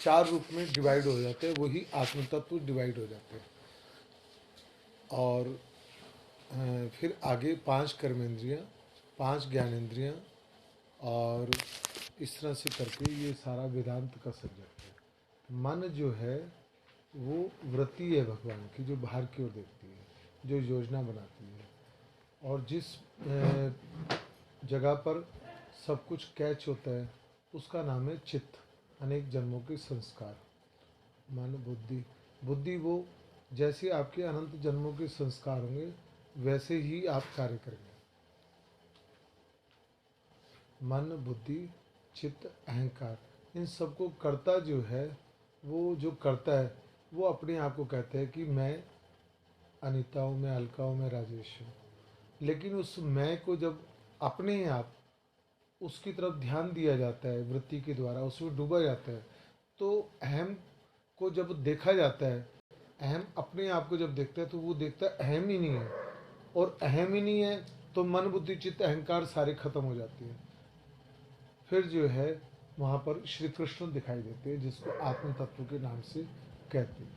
चार रूप में डिवाइड हो जाते हैं, वही आत्म तत्व डिवाइड हो जाते हैं। और फिर आगे 5 कर्मेंद्रियाँ, 5 ज्ञानेंद्रियाँ, और इस तरह से करके ये सारा वेदांत का सब्जेक्ट है। मन जो है वो वृत्ति है भगवान की, जो बाहर की ओर देखती है, जो योजना बनाती है, और जिस जगह पर सब कुछ कैच होता है उसका नाम है चित्त। अनेक जन्मों के संस्कार, मन, बुद्धि। बुद्धि वो जैसे आपके अनंत जन्मों के संस्कार होंगे वैसे ही आप कार्य करेंगे। मन, बुद्धि, चित्त, अहंकार, इन सबको कर्ता जो है, वो जो करता है वो अपने आप को कहता है कि मैं अनीता हूँ, मैं अलका हूँ, मैं राजेश हूँ। लेकिन उस मैं को जब अपने आप उसकी तरफ ध्यान दिया जाता है वृत्ति के द्वारा, उसमें डूबा जाता है, तो अहम को जब देखा जाता है, अहम अपने आप को जब देखता है तो वो देखता है अहम ही नहीं है, और अहम ही नहीं है तो मन, बुद्धि, चित्त, अहंकार सारे खत्म हो जाते हैं। फिर जो है वहाँ पर श्री कृष्ण दिखाई देते हैं, जिसको आत्म तत्व के नाम से कहते हैं।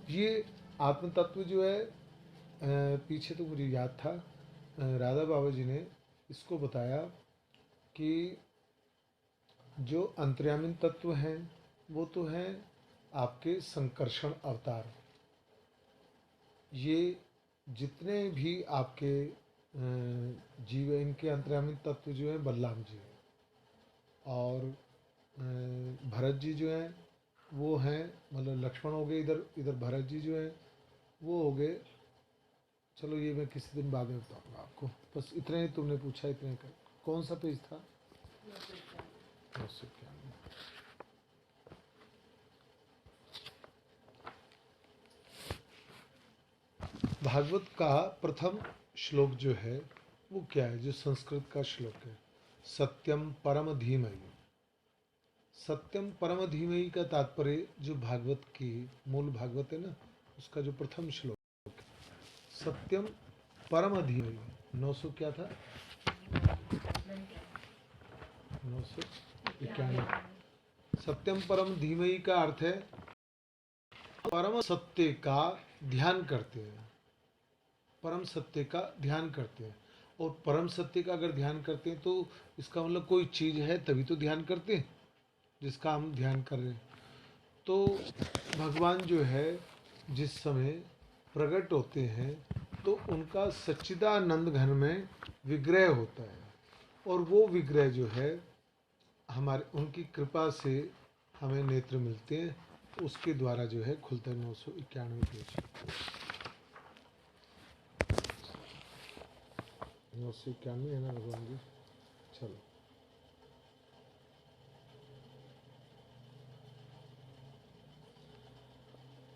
ये आत्म तत्व जो है पीछे तो मुझे याद था, राधा बाबा जी ने इसको बताया कि जो अंतर्यामी तत्व हैं वो तो हैं आपके संकर्षण अवतार। ये जितने भी आपके जीव, इनके अंतर्यामी तत्व जो है बलराम जी हैं, और भरत जी जो हैं वो हैं, मतलब लक्ष्मण हो गए इधर, इधर भरत जी जो हैं वो हो गए। चलो ये मैं किसी दिन बाद में बताऊंगा आपको, बस इतने ही तुमने पूछा, इतने का। कौन सा पेज था? 991। भागवत का प्रथम श्लोक जो है वो क्या है, जो संस्कृत का श्लोक है? सत्यम परम धीमहि। सत्यम परम धीमहि का तात्पर्य जो भागवत की मूल भागवत है ना, उसका जो प्रथम श्लोक, सत्यम परम धीमहि। 900 क्या था? 991। सत्यम परम धीमहि का अर्थ है परम सत्य का ध्यान करते हैं, परम सत्य का ध्यान करते हैं। और परम सत्य का अगर ध्यान करते हैं तो इसका मतलब कोई चीज़ है तभी तो ध्यान करते हैं, जिसका हम ध्यान कर रहे हैं। तो भगवान जो है जिस समय प्रकट होते हैं तो उनका सच्चिदानंद घन में विग्रह होता है, और वो विग्रह जो है हमारे उनकी कृपा से हमें नेत्र मिलते हैं, उसके द्वारा जो है खुलता है। 991 पेज, 991 है ना भगवान जी। चलो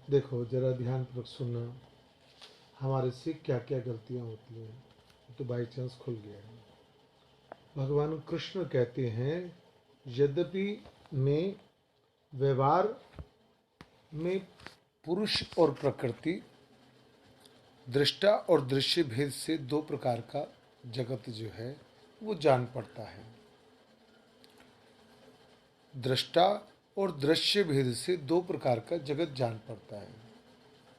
देखो जरा ध्यानपूर्वक सुनना, हमारे से क्या क्या गलतियां होती हैं। तो बाई चांस खुल गया है। भगवान कृष्ण कहते हैं, यद्यपि मैं व्यवहार में पुरुष और प्रकृति, दृष्टा और दृश्य भेद से दो प्रकार का जगत जो है वो जान पड़ता है। दृष्टा और दृश्य भेद से दो प्रकार का जगत जान पड़ता है।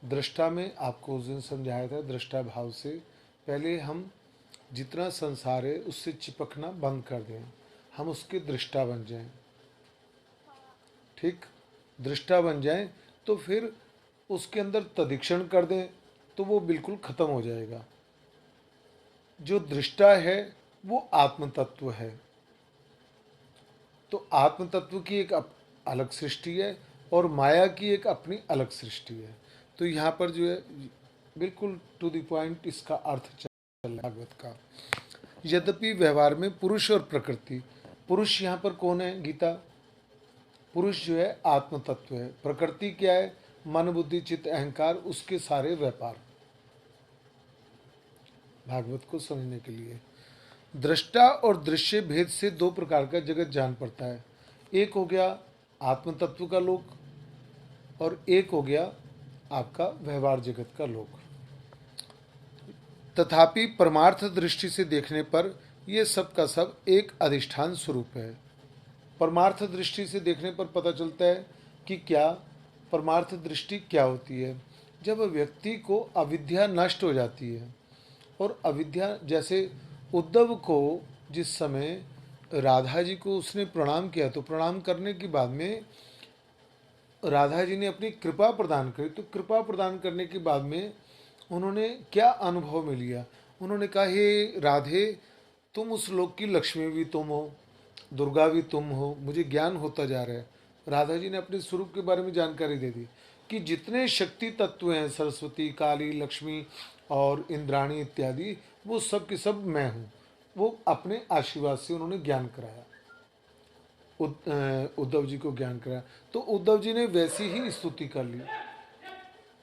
दृष्टा में आपको उस दिन समझाया था, दृष्टा भाव से पहले हम जितना संसार है उससे चिपकना बंद कर दें, हम उसके दृष्टा बन जाएं। ठीक, दृष्टा बन जाएं तो फिर उसके अंदर तदीक्षण कर दें तो वो बिल्कुल खत्म हो जाएगा। जो दृष्टा है वो आत्म तत्व है, तो आत्म तत्व की एक अलग सृष्टि है और माया की एक अपनी अलग सृष्टि है। तो यहाँ पर जो है बिल्कुल टू द पॉइंट इसका अर्थ चल रहा है भागवत का। यद्यपि व्यवहार में पुरुष और प्रकृति, पुरुष यहाँ पर कौन है? गीता। पुरुष जो है आत्म तत्व है, प्रकृति क्या है? मन, बुद्धि, चित्त, अहंकार, उसके सारे व्यापार। भागवत को समझने के लिए दृष्टा और दृश्य भेद से दो प्रकार का जगत जान पड़ता है। एक हो गया आत्म तत्व का लोक, और एक हो गया आपका व्यवहार जगत का लोक। तथापि परमार्थ दृष्टि से देखने पर यह सब का सब एक अधिष्ठान स्वरूप है। परमार्थ दृष्टि से देखने पर पता चलता है कि क्या परमार्थ दृष्टि क्या होती है। जब व्यक्ति को अविद्या नष्ट हो जाती है, और अविद्या, जैसे उद्धव को जिस समय राधा जी को उसने प्रणाम किया, तो प्रणाम करने के बाद में राधा जी ने अपनी कृपा प्रदान करी, तो कृपा प्रदान करने के बाद में उन्होंने क्या अनुभव में लिया। उन्होंने कहा, हे राधे, तुम उस लोक की लक्ष्मी भी तुम हो, दुर्गा भी तुम हो, मुझे ज्ञान होता जा रहा है। राधा जी ने अपने स्वरूप के बारे में जानकारी दे दी कि जितने शक्ति तत्व हैं, सरस्वती, काली, लक्ष्मी और इंद्राणी इत्यादि, वो सब के सब मैं हूँ। वो अपने आशीर्वाद से उन्होंने ज्ञान कराया, उद्धव जी को ज्ञान कराया। तो उद्धव जी ने वैसी ही स्तुति कर ली।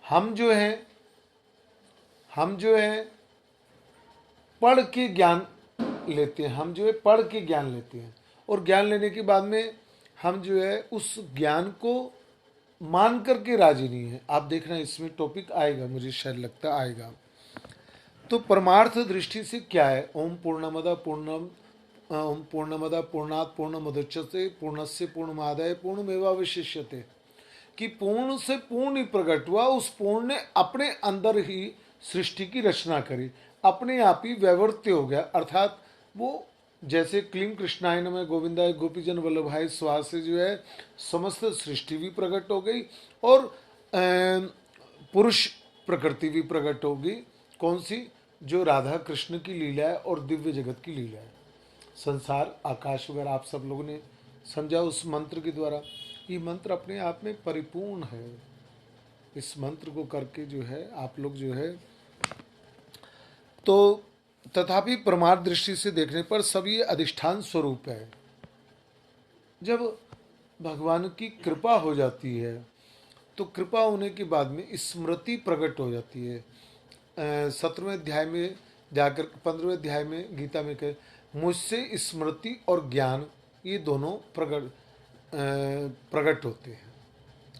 हम जो हैं, हम जो है पढ़ के ज्ञान लेते हैं, हम जो है पढ़ के ज्ञान लेते हैं, और ज्ञान लेने के बाद में हम जो है उस ज्ञान को मान करके राजी नहीं है। आप देखना इसमें टॉपिक आएगा, मुझे शायद लगता आएगा। तो परमार्थ दृष्टि से क्या है, ओम पूर्णमद पूर्णम, ओम पूर्णमद पूर्णात् पूर्णमुदच्यते पूर्णस्य पूर्णमादाय पूर्णमेवावशिष्यते, कि पूर्ण से पूर्ण ही प्रकट हुआ। उस पूर्ण ने अपने अंदर ही सृष्टि की रचना करी, अपने आप ही वैवर्त्य हो गया। अर्थात वो जैसे क्लीम कृष्णाय नमः गोविंदाय गोपीजन वल्लभाय स्वाहा से जो है समस्त सृष्टि भी प्रकट हो गई, और पुरुष प्रकृति भी प्रकट होगी। कौन सी? जो राधा कृष्ण की लीला है और दिव्य जगत की लीला है। संसार, आकाश वगैरह आप सब लोगों ने समझा उस मंत्र के द्वारा। ये मंत्र अपने आप में परिपूर्ण है। इस मंत्र को करके जो है आप लोग जो है, तो तथापि परमार्थ दृष्टि से देखने पर सब ये अधिष्ठान स्वरूप है। जब भगवान की कृपा हो जाती है, तो कृपा होने के बाद में स्मृति प्रकट हो जाती है। 17वें अध्याय में जाकर 15वें अध्याय में गीता में कहे, मुझसे स्मृति और ज्ञान ये दोनों प्रकट होते हैं।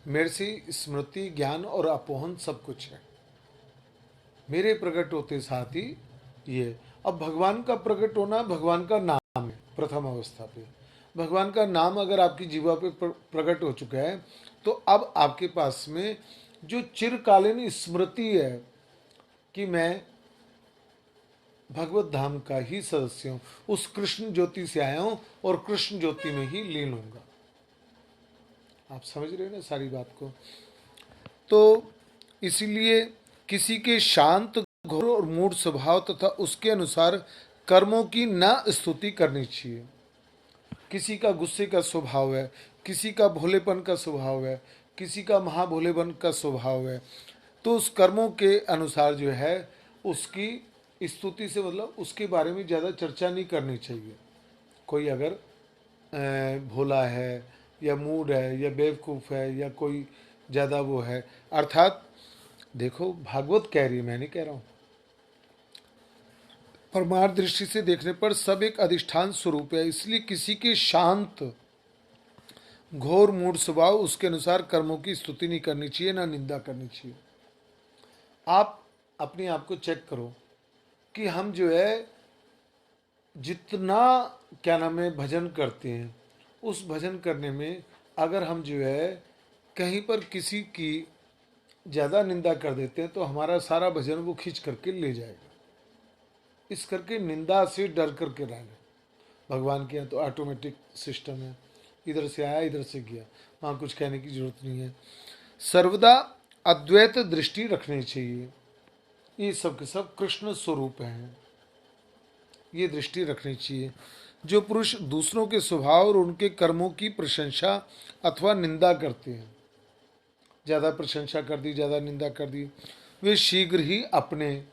मेरे से स्मृति, ज्ञान और अपोहन सब कुछ है। मेरे प्रकट होते साथ ही ये, अब भगवान का प्रकट होना भगवान का नाम है। प्रथम अवस्था पे भगवान का नाम अगर आपकी जीवा पे प्रकट हो चुका है, तो अब आपके पास में जो चिरकालीन स्मृति है कि मैं भगवत धाम का ही सदस्य हूँ, उस कृष्ण ज्योति से आया हूँ और कृष्ण ज्योति में ही लीन होऊंगा। आप समझ रहे हो ना सारी बात को। तो इसीलिए किसी के शांत, घोर और मूढ़ स्वभाव तथा उसके अनुसार कर्मों की न स्तुति करनी चाहिए। किसी का गुस्से का स्वभाव है, किसी का भोलेपन का स्वभाव है, किसी का महाभोलेपन का स्वभाव है, तो उस कर्मों के अनुसार जो है उसकी स्तुति से मतलब उसके बारे में ज़्यादा चर्चा नहीं करनी चाहिए। कोई अगर भोला है या मूड है या बेवकूफ़ है या कोई ज़्यादा वो है, अर्थात देखो भागवत कह रही है, मैं नहीं कह रहा हूँ। परमार्थ दृष्टि से देखने पर सब एक अधिष्ठान स्वरूप है। इसलिए किसी के शांत, घोर मूड स्वभाव, उसके अनुसार कर्मों की स्तुति नहीं करनी चाहिए, ना निंदा करनी चाहिए। आप अपने आप को चेक करो कि हम जो है जितना क्या नाम है भजन करते हैं, उस भजन करने में अगर हम जो है कहीं पर किसी की ज़्यादा निंदा कर देते हैं, तो हमारा सारा भजन वो खींच करके ले जाएगा। इस करके निंदा से डर करके रहना। भगवान के यहाँ तो ऑटोमेटिक सिस्टम है, इधर से आया इधर से गया, वहाँ कुछ कहने की जरूरत नहीं है। सर्वदा अद्वैत दृष्टि रखनी चाहिए। ये सब के सब कृष्ण स्वरूप हैं, ये दृष्टि रखनी चाहिए। जो पुरुष दूसरों के स्वभाव और उनके कर्मों की प्रशंसा अथवा निंदा करते हैं, ज़्यादा प्रशंसा कर दी, ज़्यादा निंदा कर दी, वे शीघ्र ही अपने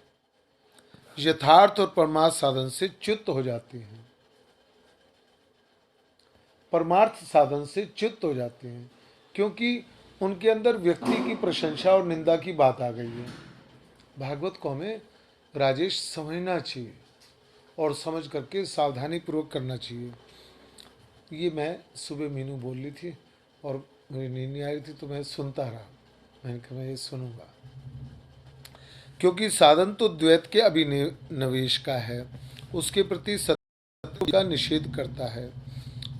यथार्थ और परमार्थ साधन से च्युत हो जाते हैं। परमार्थ साधन से च्युत हो जाते हैं, क्योंकि उनके अंदर व्यक्ति की प्रशंसा और निंदा की बात आ गई है। भागवत को हमें राजेश समझना चाहिए और समझ करके सावधानी पूर्वक करना चाहिए। ये मैं सुबह मीनू बोल रही थी और मेरी नींद नहीं आ रही थी, तो मैं सुनता रहा। मैंने कहा मैं ये सुनूंगा, क्योंकि साधन तो द्वैत के अभिनिवेश का है, उसके प्रति सत्य का निषेध करता है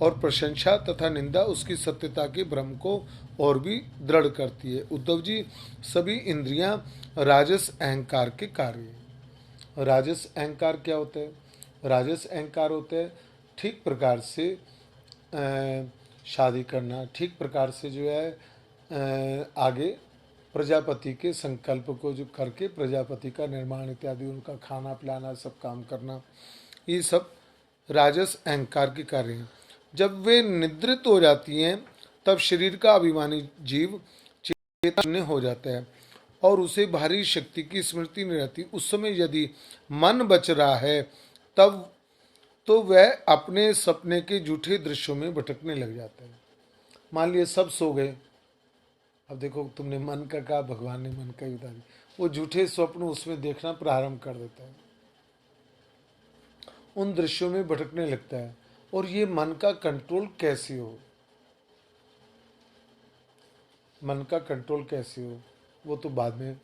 और प्रशंसा तथा निंदा उसकी सत्यता के भ्रम को और भी दृढ़ करती है। उद्धव जी, सभी इंद्रियां राजस अहंकार के कार्य हैं। राजस अहंकार क्या होता है? राजस अहंकार होता है ठीक प्रकार से शादी करना, ठीक प्रकार से जो है आगे प्रजापति के संकल्प को जो करके प्रजापति का निर्माण इत्यादि, उनका खाना पिलाना, सब काम करना, ये सब राजस अहंकार के कार्य हैं। जब वे निद्रित हो जाती हैं तब शरीर का अभिमानी जीव चेतन हो जाता है और उसे भारी शक्ति की स्मृति नहीं रहती। उस समय यदि मन बच रहा है तब तो वह अपने सपने के झूठे दृश्यों में भटकने लग जाता है। मान लिए सब सो गए, अब देखो तुमने मन का कहा, भगवान ने मन का ही बता दिया, वो झूठे स्वप्न उसमें देखना प्रारंभ कर देता है, उन दृश्यों में भटकने लगता है। और ये मन का कंट्रोल कैसे हो, मन का कंट्रोल कैसे हो वो तो बाद में,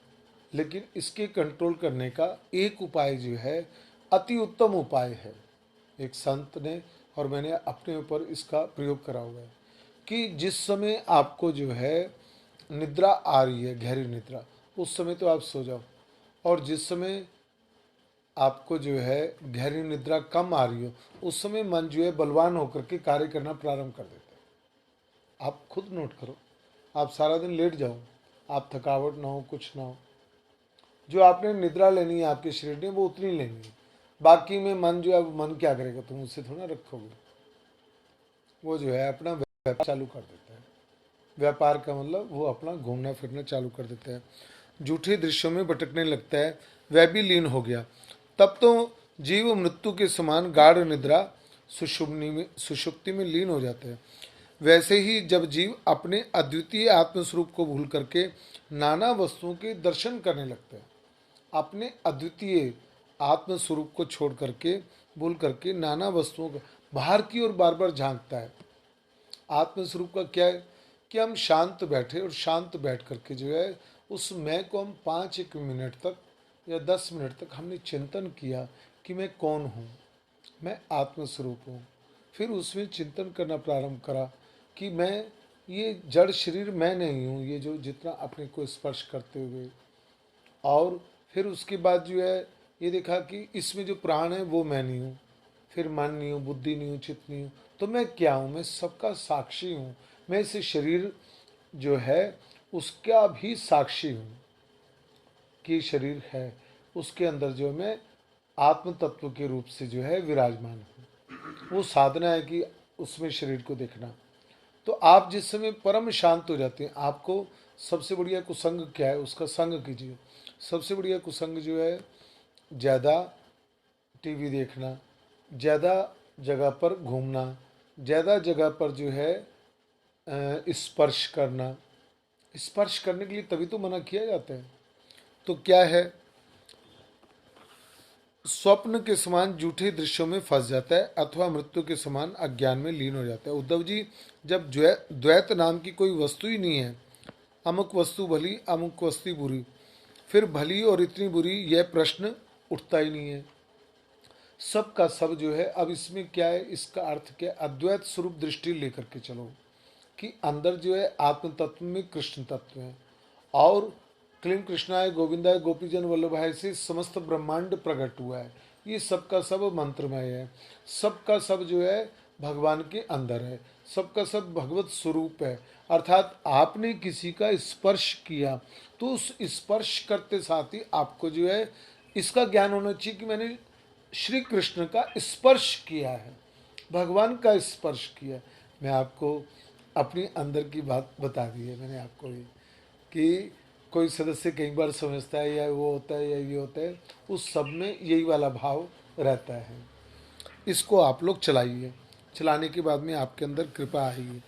लेकिन इसके कंट्रोल करने का एक उपाय जो है, अति उत्तम उपाय है, एक संत ने और मैंने अपने ऊपर इसका प्रयोग करा हुआ है कि जिस समय आपको जो है निद्रा आ रही है, गहरी निद्रा, उस समय तो आप सो जाओ, और जिस समय आपको जो है गहरी निद्रा कम आ रही हो, उस समय मन जो है बलवान होकर के कार्य करना प्रारंभ कर देता है। आप खुद नोट करो, आप सारा दिन लेट जाओ, आप थकावट ना हो, कुछ ना हो, जो आपने निद्रा लेनी है आपके शरीर ने वो उतनी लेनी है, बाकी में मन जो है, मन क्या करेगा, तुम उससे थोड़ा रखोगे, वो जो है अपना व्यापार चालू कर देता है। व्यापार का मतलब वो अपना घूमना फिरना चालू कर देता है, झूठे दृश्यों में भटकने लगता है, वह भी लीन हो गया। तब तो जीव मृत्यु के समान गाढ़ निद्रा सुषुप्ति में लीन हो जाता है। वैसे ही जब जीव अपने अद्वितीय आत्मस्वरूप को भूल करके नाना वस्तुओं के दर्शन करने लगता है, अपने अद्वितीय आत्मस्वरूप को छोड़ करके, भूल करके नाना वस्तुओं का बाहर की ओर बार बार झांकता है। आत्मस्वरूप का क्या है कि हम शांत बैठे और शांत बैठ करके जो है उस मैं को हम 5-1 मिनट तक या 10 मिनट तक हमने चिंतन किया कि मैं कौन हूँ, मैं आत्मस्वरूप हूँ। फिर उसमें चिंतन करना प्रारंभ करा कि मैं ये जड़ शरीर मैं नहीं हूँ, ये जो जितना अपने को स्पर्श करते हुए, और फिर उसके बाद जो है ये देखा कि इसमें जो प्राण है वो मैं नहीं हूँ, फिर मन नहीं हूँ, बुद्धि नहीं हूँ, चित्त नहीं हूँ, तो मैं क्या हूँ? मैं सबका साक्षी हूँ। मैं इस शरीर जो है उसका भी साक्षी हूँ कि शरीर है, उसके अंदर जो मैं आत्म तत्व के रूप से जो है विराजमान हूँ। वो साधना है कि उसमें शरीर को देखना। तो आप जिस समय परम शांत हो जाते हैं, आपको सबसे बढ़िया कुसंग क्या है, उसका संग कीजिए। सबसे बढ़िया कुसंग जो है ज़्यादा टीवी देखना, ज़्यादा जगह पर घूमना, ज़्यादा जगह पर जो है स्पर्श करना। स्पर्श करने के लिए तभी तो मना किया जाता है। तो क्या है, स्वप्न के समान झूठे दृश्यों में फंस जाता है अथवा मृत्यु के समान अज्ञान में लीन हो जाता है। उद्धव जी, जब द्वैत नाम की कोई वस्तु ही नहीं है, अमुक वस्तु भली अमुक वस्तु बुरी, फिर भली और इतनी बुरी यह प्रश्न उठता ही नहीं है। सब का सब जो है, अब इसमें क्या है, इसका अर्थ क्या है, अद्वैत स्वरूप दृष्टि लेकर के चलो कि अंदर जो है आत्म तत्व में कृष्ण तत्व है, और क्लीम कृष्णाय गोविंदाय गोपीजन वल्लभाय से समस्त ब्रह्मांड प्रकट हुआ है। ये सबका सब मंत्रमय है, सबका सब जो है भगवान के अंदर है, सबका सब भगवत स्वरूप है। अर्थात आपने किसी का स्पर्श किया तो उस स्पर्श करते साथ ही आपको जो है इसका ज्ञान होना चाहिए कि मैंने श्री कृष्ण का स्पर्श किया है, भगवान का स्पर्श किया। मैं आपको अपनी अंदर की बात बता दी है मैंने आपको ये, कि कोई सदस्य कई बार समझता है या वो होता है या ये होता है, उस सब में यही वाला भाव रहता है। इसको आप लोग चलाइए, चलाने के बाद में आपके अंदर कृपा आएगी।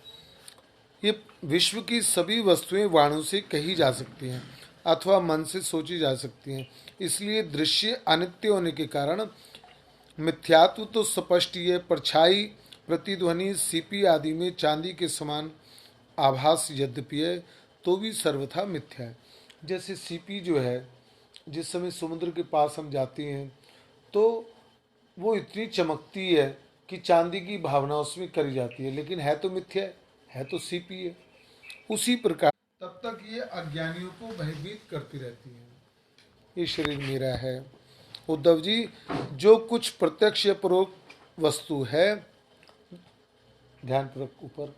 ये विश्व की सभी वस्तुएं वाणों से कही जा सकती हैं अथवा मन से सोची जा सकती हैं, इसलिए दृश्य अनित्य होने के कारण मिथ्यात्व तो स्पष्ट ही है। परछाई, प्रतिध्वनि, सीपी आदि में चांदी के समान आभास यद्यपि है तो भी सर्वथा मिथ्या है। जैसे सीपी जो है, जिस समय समुद्र के पास हम जाते हैं तो वो इतनी चमकती है कि चांदी की भावना उसमें करी जाती है, लेकिन है तो मिथ्या है तो सीपी है। उसी प्रकार तब तक ये अज्ञानियों को भयभीत करती रहती है। ये शरीर मेरा है। उद्धव जी, जो कुछ प्रत्यक्ष या परोक्ष वस्तु है, ध्यानपूर्वक ऊपर,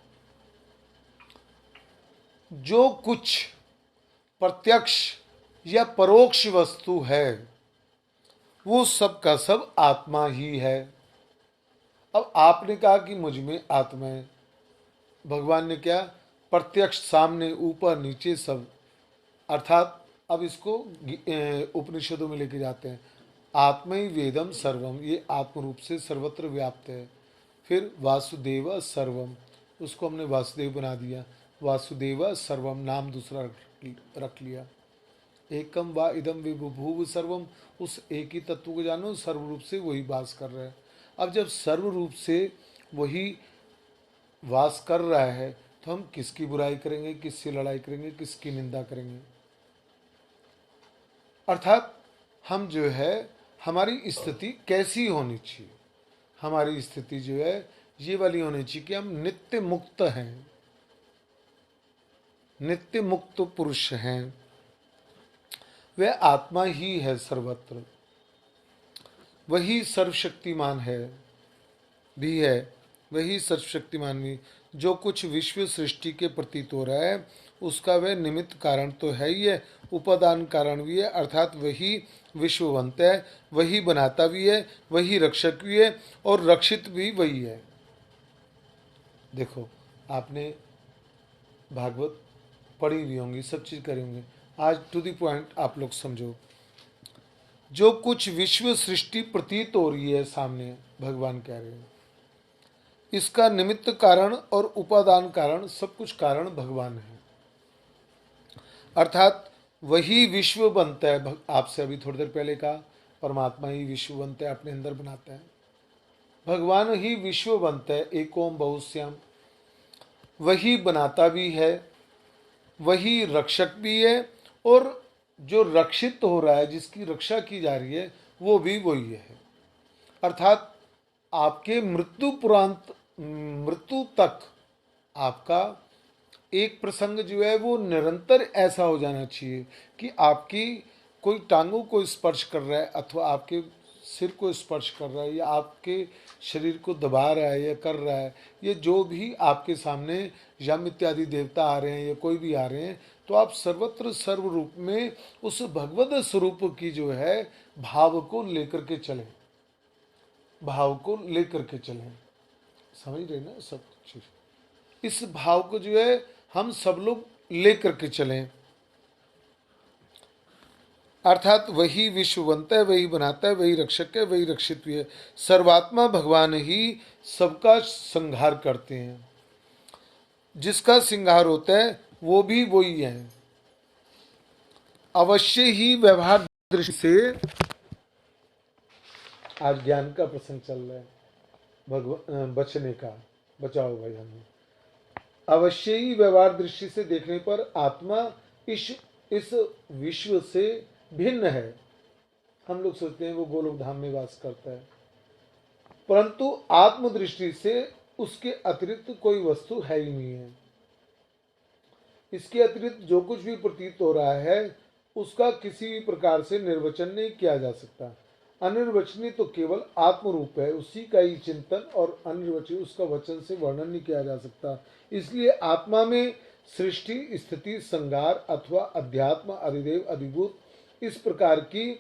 जो कुछ प्रत्यक्ष या परोक्ष वस्तु है वो सब का सब आत्मा ही है। अब आपने कहा कि मुझ में आत्मा है, भगवान ने क्या, प्रत्यक्ष सामने ऊपर नीचे सब, अर्थात अब इसको उपनिषदों में लेके जाते हैं, आत्मा ही वेदम सर्वम, ये आत्म रूप से सर्वत्र व्याप्त है। फिर वासुदेव सर्वम, उसको हमने वासुदेव बना दिया, वासुदेव सर्वम नाम दूसरा रख लिया। एकम वा इदम विभुभुव सर्वम, उस एक ही तत्व को जानो, सर्व रूप से वही वास कर रहा है। अब जब सर्व रूप से वही वास कर रहा है तो हम किसकी बुराई करेंगे, किससे लड़ाई करेंगे, किसकी निंदा करेंगे? अर्थात हम जो है, हमारी स्थिति कैसी होनी चाहिए? हमारी स्थिति जो है ये वाली होनी चाहिए कि हम नित्य मुक्त हैं, नित्य मुक्त पुरुष हैं। वह आत्मा ही है सर्वत्र, वही सर्वशक्तिमान है भी है, वही सर्वशक्तिमान भी। जो कुछ विश्व सृष्टि के प्रतीत हो रहा है उसका वह निमित्त कारण तो है ही है, उपादान कारण भी है, अर्थात वही विश्ववंत है, वही बनाता भी है, वही रक्षक भी है और रक्षित भी वही है। देखो, आपने भागवत पढ़ी भी होंगी, सब चीज़ करी होंगी, आज टू द पॉइंट आप लोग समझो। जो कुछ विश्व सृष्टि प्रतीत हो रही है सामने, भगवान कह रहे हैं, इसका निमित्त कारण और उपादान कारण, सब कुछ कारण भगवान है। अर्थात वही विश्व बनता है। आपसे अभी थोड़ी देर पहले कहा, परमात्मा ही विश्व बनता है, अपने अंदर बनाता है। भगवान ही विश्व बनता है, एकोम बहुश्याम, वही बनाता भी है, वही रक्षक भी है, और जो रक्षित हो रहा है, जिसकी रक्षा की जा रही है, वो भी वही है। अर्थात आपके मृत्यु तक आपका एक प्रसंग जो है वो निरंतर ऐसा हो जाना चाहिए कि आपकी कोई टांगों को स्पर्श कर रहा है, अथवा आपके सिर को स्पर्श कर रहा है, या आपके शरीर को दबा रहा है या कर रहा है, ये जो भी आपके सामने यम इत्यादि देवता आ रहे हैं या कोई भी आ रहे हैं, तो आप सर्वत्र सर्व रूप में उस भगवत स्वरूप की जो है भाव को लेकर के चलें, भाव को लेकर के चलें। समझ रहे ना सब चीज? इस भाव को जो है हम सब लोग लेकर के चलें। अर्थात वही विश्व बनता है, वही बनाता है, वही रक्षक है, वही रक्षित भी है। सर्वात्मा भगवान ही सबका संहार करते हैं, जिसका संहार होता है वो भी वही है। अवश्य ही व्यवहार दृष्टि से, आज ज्ञान का प्रसंग चल रहा है, बचने का, बचाओ भाई हमें। अवश्य ही व्यवहार दृष्टि से देखने पर आत्मा इस विश्व से भिन्न है। हम लोग सोचते हैं वो गोलोक धाम में वास करता है, परंतु आत्म दृष्टि से उसके अतिरिक्त कोई वस्तु है ही नहीं है। इसके अतिरिक्त जो कुछ भी प्रतीत हो रहा है उसका किसी भी प्रकार से निर्वचन नहीं किया जा सकता। अनिर्वचनीय तो केवल आत्म रूप है, उसी का ही चिंतन, और अनिर्वचनीय उसका वचन से वर्णन नहीं किया जा सकता। इसलिए आत्मा में सृष्टि स्थिति संहार अथवा अध्यात्म अधिदेव अधिभूत इस प्रकार की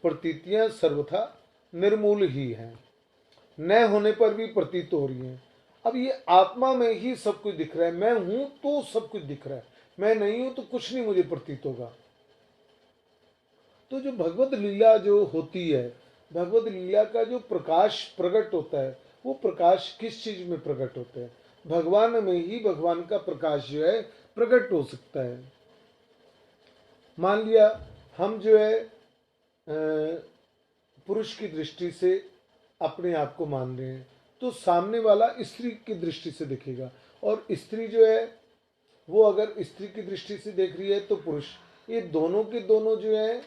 प्रतीतियां सर्वथा निर्मूल ही हैं, न होने पर भी प्रतीत हो रही हैं। अब ये आत्मा में ही सब कुछ दिख रहा है, मैं हूं तो सब कुछ दिख रहा है, मैं नहीं हूं तो कुछ नहीं मुझे प्रतीत होगा। तो जो भगवत लीला जो होती है, भगवत लीला का जो प्रकाश प्रकट होता है, वो प्रकाश किस चीज में प्रकट होता है? भगवान में ही भगवान का प्रकाश जो है प्रकट हो सकता है। मान लिया हम जो है पुरुष की दृष्टि से अपने आप को मान रहे हैं, तो सामने वाला स्त्री की दृष्टि से देखेगा, और स्त्री जो है वो अगर स्त्री की दृष्टि से देख रही है तो पुरुष, ये दोनों के दोनों जो है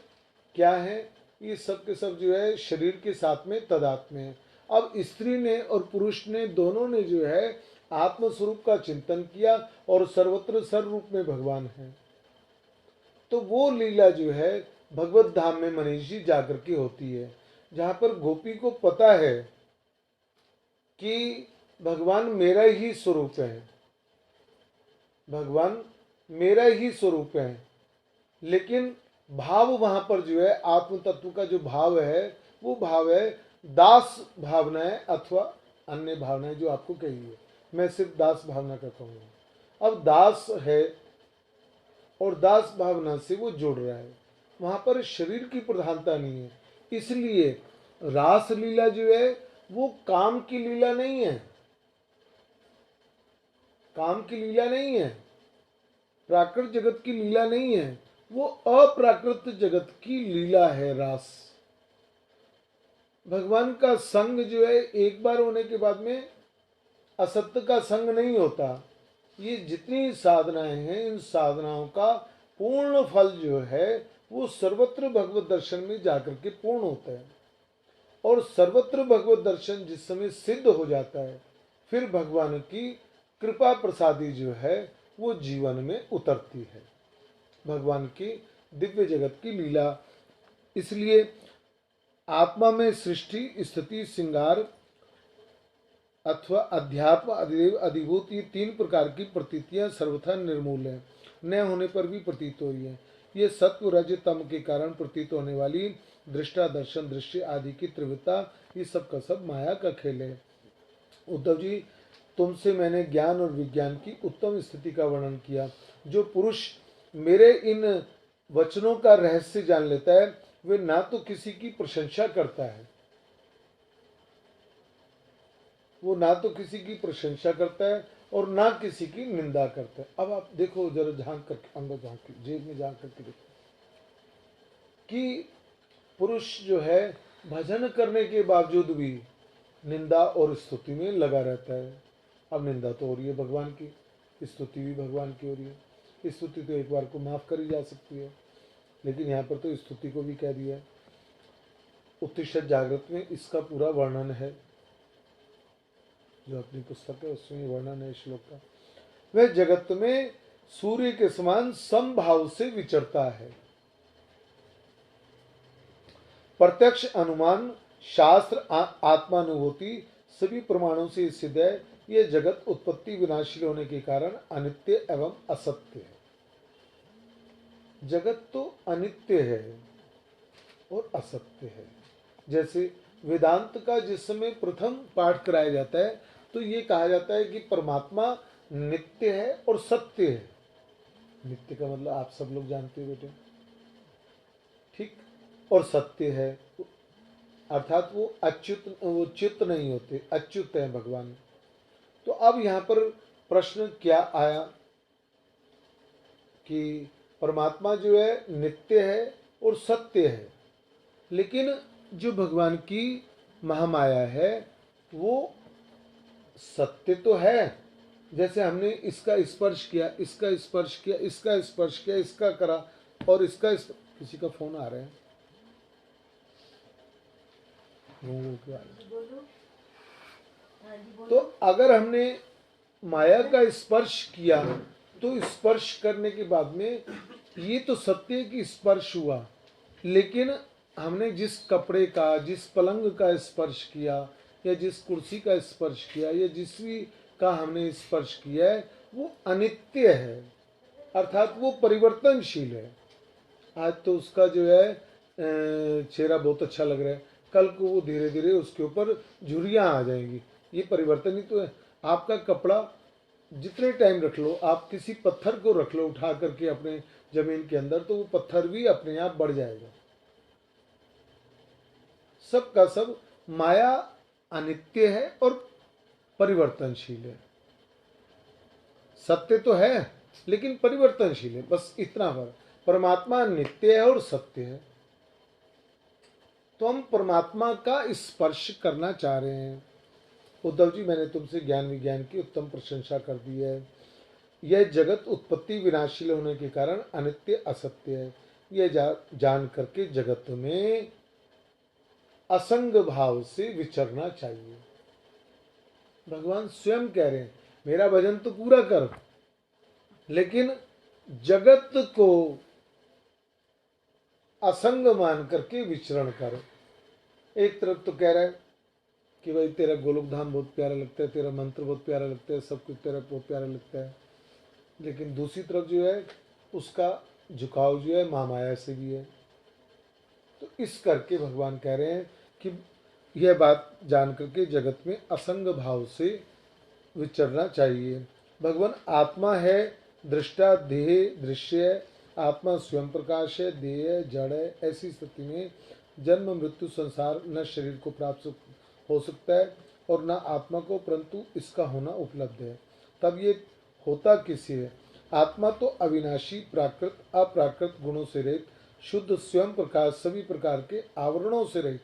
क्या है, ये सब के सब जो है शरीर के साथ में तदात्म्य है। अब स्त्री ने और पुरुष ने दोनों ने जो है आत्म स्वरूप का चिंतन किया और सर्वत्र सर्वरूप में भगवान है। तो वो लीला जो है भगवत धाम में मनीषी जाकर के होती है, जहां पर गोपी को पता है कि भगवान मेरा ही स्वरूप है, भगवान मेरा ही स्वरूप है। लेकिन भाव वहां पर जो है आत्म तत्व का जो भाव है वो भाव है दास भावनाएं अथवा अन्य भावनाएं जो आपको कही है। मैं सिर्फ दास भावना का कहूंगा। अब दास है और दास भावना से वो जोड़ रहा है, वहां पर शरीर की प्रधानता नहीं है। इसलिए रास लीला जो है वो काम की लीला नहीं है, काम की लीला नहीं है, प्राकृत जगत की लीला नहीं है, वो अप्राकृत जगत की लीला है रास। भगवान का संग जो है एक बार होने के बाद में असत्य का संग नहीं होता। ये जितनी साधनाएं हैं इन साधनाओं का पूर्ण फल जो है वो सर्वत्र भगवत दर्शन में जाकर के पूर्ण होता है। और सर्वत्र भगवत दर्शन जिस समय सिद्ध हो जाता है फिर भगवान की कृपा प्रसादी जो है वो जीवन में उतरती है, भगवान की दिव्य जगत की लीला। इसलिए आत्मा में सृष्टि स्थिति श्रृंगार अथवा अध्यात्म अधिदेव अधिभूत ये तीन प्रकार की प्रतीतियां सर्वथा निर्मूल है, न होने पर भी प्रतीत हो रही है। ये सत्व रज तम के कारण प्रतीत होने वाली दृष्टा दर्शन दृश्य आदि की तीव्रता ये सब का सब माया का खेल है। उद्धव जी, तुमसे मैंने ज्ञान और विज्ञान की उत्तम स्थिति का वर्णन किया। जो पुरुष मेरे इन वचनों का रहस्य जान लेता है वे ना तो किसी की प्रशंसा करता है, वो ना तो किसी की प्रशंसा करता है और ना किसी की निंदा करता है। अब आप देखो जरा झांक करके अंदर झांक के जेब में झांक करके देखो कि पुरुष जो है भजन करने के बावजूद भी निंदा और स्तुति में लगा रहता है। अब निंदा तो हो रही है भगवान की, स्तुति भी भगवान की हो रही है। स्तुति तो एक बार को माफ करी जा सकती है, लेकिन यहाँ पर तो स्तुति को भी कह दिया। उत्तिष्ठत जागृत में इसका पूरा वर्णन है, जो अपनी पुस्तक है उसमें वर्णन है श्लोक का। वह जगत में सूर्य के समान समभाव से विचरता है। प्रत्यक्ष अनुमान शास्त्र आत्मानुभूति सभी प्रमाणों से सिद्ध है यह जगत उत्पत्ति विनाशील होने के कारण अनित्य एवं असत्य है। जगत तो अनित्य है और असत्य है। जैसे वेदांत का जिस समय प्रथम पाठ कराया जाता है तो ये कहा जाता है कि परमात्मा नित्य है और सत्य है। नित्य का मतलब आप सब लोग जानते हो बेटे, ठीक, और सत्य है अर्थात वो अच्युत, वो च्युत नहीं होते, अच्युत है भगवान। तो अब यहाँ पर प्रश्न क्या आया कि परमात्मा जो है नित्य है और सत्य है, लेकिन जो भगवान की महामाया है वो सत्य तो है। जैसे हमने इसका स्पर्श किया, इसका स्पर्श किया, इसका स्पर्श किया, इसका करा और इसका किसी का फोन आ रहा है, तो अगर हमने माया का स्पर्श किया तो स्पर्श करने के बाद में ये तो सत्य की स्पर्श हुआ, लेकिन हमने जिस कपड़े का जिस पलंग का स्पर्श किया या जिस कुर्सी का स्पर्श किया या जिस भी का हमने स्पर्श किया है वो अनित्य है, अर्थात वो परिवर्तनशील है। आज तो उसका जो है चेहरा बहुत अच्छा लग रहा है, कल को वो धीरे धीरे उसके ऊपर झुर्रियाँ आ जाएंगी। ये परिवर्तन ही तो है। आपका कपड़ा जितने टाइम रख लो, आप किसी पत्थर को रख लो उठा करके अपने जमीन के अंदर, तो वो पत्थर भी अपने आप बढ़ जाएगा। सब का सब माया अनित्य है और परिवर्तनशील है। सत्य तो है लेकिन परिवर्तनशील है, बस इतना फर्क। परमात्मा नित्य है और सत्य है। तो हम परमात्मा का स्पर्श करना चाह रहे हैं। उद्धव जी, मैंने तुमसे ज्ञान विज्ञान की उत्तम प्रशंसा कर दी है। यह जगत उत्पत्ति विनाशील होने के कारण अनित्य असत्य है। यह जान करके जगत में असंग भाव से विचरना चाहिए। भगवान स्वयं कह रहे हैं मेरा भजन तो पूरा कर, लेकिन जगत को असंग मान करके विचरण कर। एक तरफ तो कह रहा है कि भाई तेरा गोलोक धाम बहुत प्यारा लगता है, तेरा मंत्र बहुत प्यारा लगता है, सब कुछ तेरा बहुत प्यारा लगता है, लेकिन दूसरी तरफ जो है उसका झुकाव जो है महामाया से भी है। तो इस करके भगवान कह रहे हैं कि यह बात जान करके जगत में असंग भाव से विचरना चाहिए। भगवान आत्मा है, दृष्टा देह दृश्य है, आत्मा स्वयं प्रकाश है, देह है, जड़ है। ऐसी स्थिति में जन्म मृत्यु संसार न शरीर को प्राप्त हो सकता है और न आत्मा को, परंतु इसका होना उपलब्ध है। तब ये होता किसी है? आत्मा तो अविनाशी, प्राकृत अप्राकृत गुणों से रहित, शुद्ध स्वयं प्रकाश, सभी प्रकार के आवरणों से रहित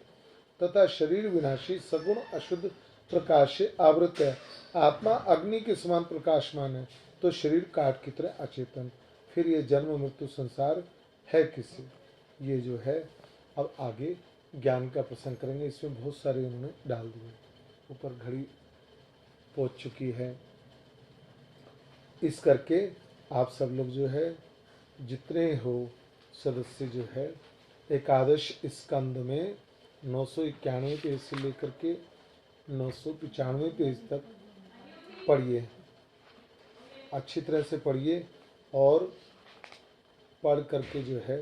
तथा शरीर विनाशी, सगुण अशुद्ध प्रकाश से आवृत है। आत्मा अग्नि के समान प्रकाशमान है तो शरीर काठ की तरह अचेतन। फिर ये जन्म मृत्यु संसार है किसी? ये जो है अब आगे ज्ञान का प्रसंग करेंगे। इसमें बहुत सारे उन्होंने डाल दिए। ऊपर घड़ी पहुंच चुकी है। इस करके आप सब लोग जो है जितने हो सदस्य जो है एकादश स्कंद में 991 पेज से लेकर के 995 पेज तक पढ़िए, अच्छी तरह से पढ़िए। और पढ़ करके जो है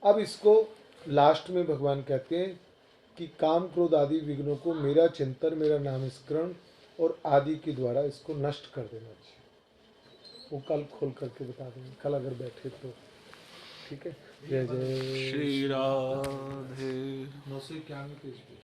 अब इसको लास्ट में भगवान कहते हैं कि काम क्रोध आदि विघ्नों को मेरा चिंतन, मेरा नामस्मरण और आदि के द्वारा इसको नष्ट कर देना चाहिए। वो कल खोल करके बता देंगे, कल अगर बैठे तो ठीक है। जय जय श्री राधे। 991 पेज पे